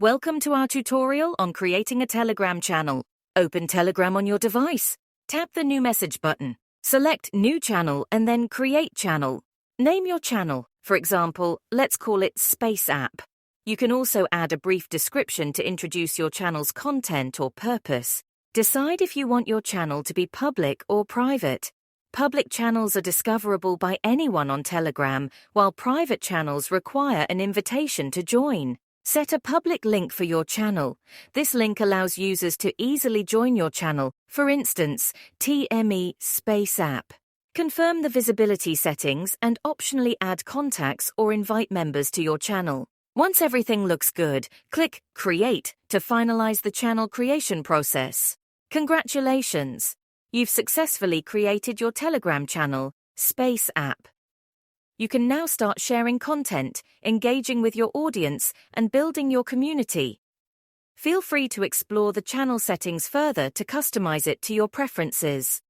Welcome to our tutorial on creating a Telegram channel. Open Telegram on your device. Tap the New Message button. Select New Channel and then Create Channel. Name your channel. For example, let's call it Space App. You can also add a brief description to introduce your channel's content or purpose. Decide if you want your channel to be public or private. Public channels are discoverable by anyone on Telegram, while private channels require an invitation to join. Set a public link for your channel. This link allows users to easily join your channel, for instance, TME Space App. Confirm the visibility settings and optionally add contacts or invite members to your channel. Once everything looks good, click Create to finalize the channel creation process. Congratulations! You've successfully created your Telegram channel, Space App. You can now start sharing content, engaging with your audience, and building your community. Feel free to explore the channel settings further to customize it to your preferences.